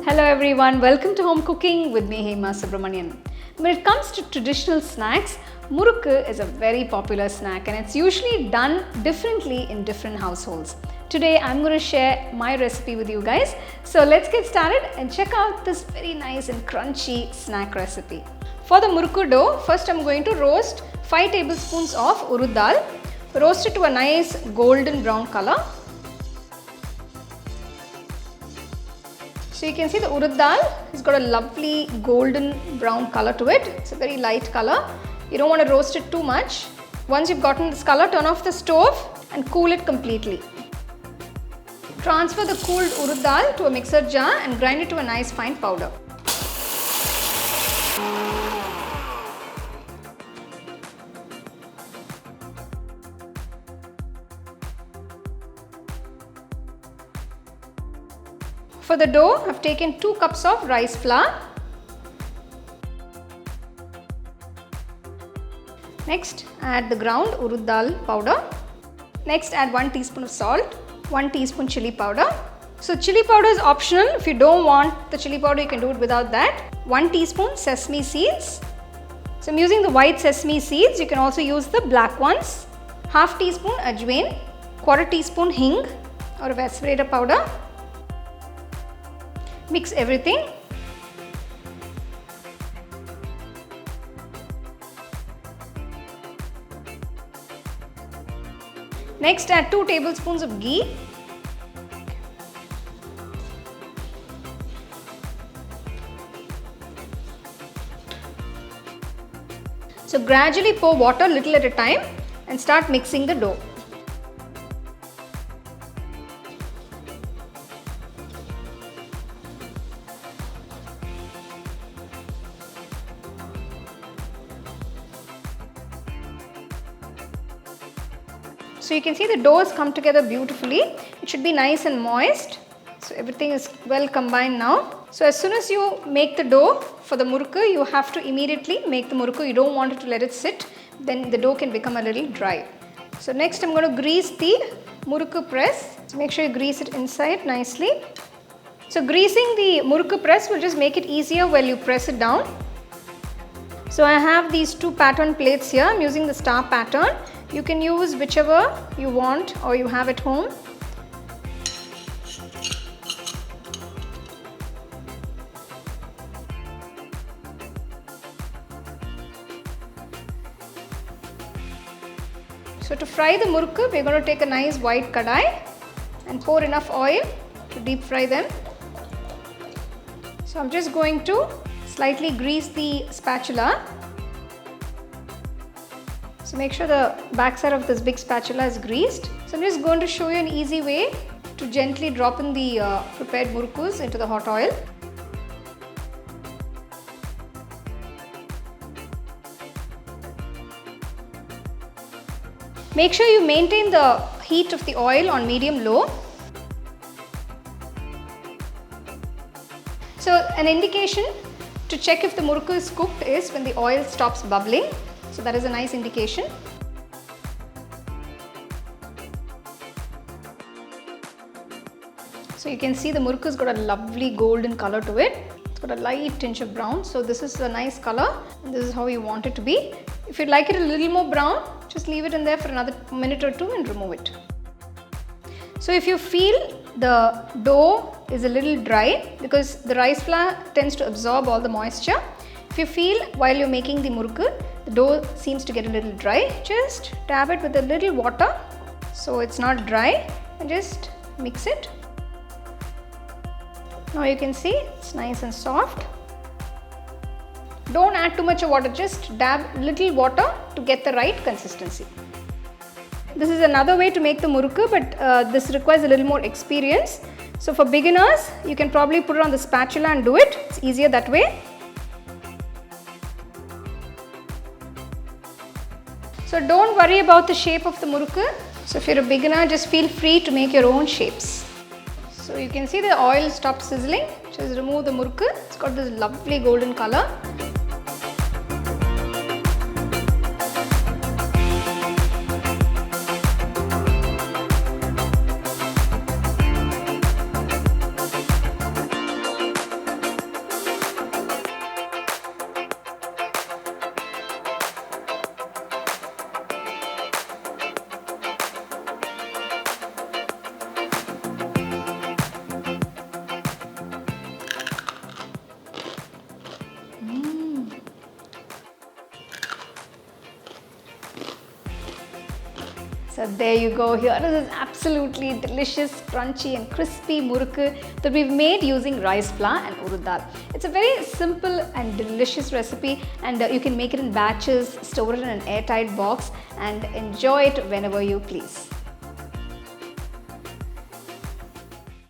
Hello everyone, welcome to Home Cooking with me Hema Subramanian. When it comes to traditional snacks, Murukku is a very popular snack and it's usually done differently in different households. Today I'm going to share my recipe with you guys. So let's get started and check out this very nice and crunchy snack recipe. For the Murukku dough, first I'm going to roast 5 tablespoons of Urad Dal. Roast it to a nice golden brown color. So you can see the Urad Dal has got a lovely golden brown color to it. It's a very light color. You don't want to roast it too much. Once you've gotten this color, turn off the stove and cool it completely. Transfer the cooled Urad Dal to a mixer jar and grind it to a nice fine powder. For the dough, I've taken 2 cups of rice flour. Next, add the ground Urad Dal powder. Next, add 1 teaspoon of salt, 1 teaspoon chilli powder. So, chilli powder is optional. If you don't want the chilli powder, you can do it without that. 1 teaspoon sesame seeds. So, I'm using the white sesame seeds. You can also use the black ones. Half teaspoon Ajwain, quarter teaspoon hing or Asafoetida powder. Mix everything. Next, add 2 tablespoons of ghee. So gradually pour water little at a time and start mixing the dough. So you can see the dough has come together beautifully. It should be nice and moist. So everything is well combined now. So as soon as you make the dough for the Murukku, you have to immediately make the Murukku. You don't want it to let it sit. Then the dough can become a little dry. So next I'm going to grease the Murukku press. So make sure you grease it inside nicely. So greasing the Murukku press will just make it easier while you press it down. So I have these 2 pattern plates here. I'm using the star pattern. You can use whichever you want or you have at home. So to fry the Murukku, we're going to take a nice white kadai and pour enough oil to deep fry them. So I'm just going to slightly grease the spatula. So make sure the backside of this big spatula is greased. So I'm just going to show you an easy way to gently drop in the prepared Murukkus into the hot oil. Make sure you maintain the heat of the oil on medium-low. So an indication to check if the Murukku is cooked is when the oil stops bubbling. So that is a nice indication. So you can see the Murukku has got a lovely golden color to it. It's got a light tinge of brown. So this is a nice color and this is how you want it to be. If you'd like it a little more brown, just leave it in there for another minute or 2 and remove it. So if you feel the dough is a little dry because the rice flour tends to absorb all the moisture. If you feel while you're making the Murukku, the dough seems to get a little dry, just dab it with a little water so it's not dry and just mix it. Now you can see it's nice and soft. Don't add too much of water, just dab little water to get the right consistency. This is another way to make the murukku, but this requires a little more experience. So for beginners, you can probably put it on the spatula and do it. It's easier that way. So don't worry about the shape of the murukku. So if you're a beginner, just feel free to make your own shapes. So you can see the oil stopped sizzling. Just remove the murukku. It's got this lovely golden color. So there you go, here is this absolutely delicious, crunchy and crispy murukku that we've made using rice flour and urad dal. It's a very simple and delicious recipe, and you can make it in batches, store it in an airtight box and enjoy it whenever you please.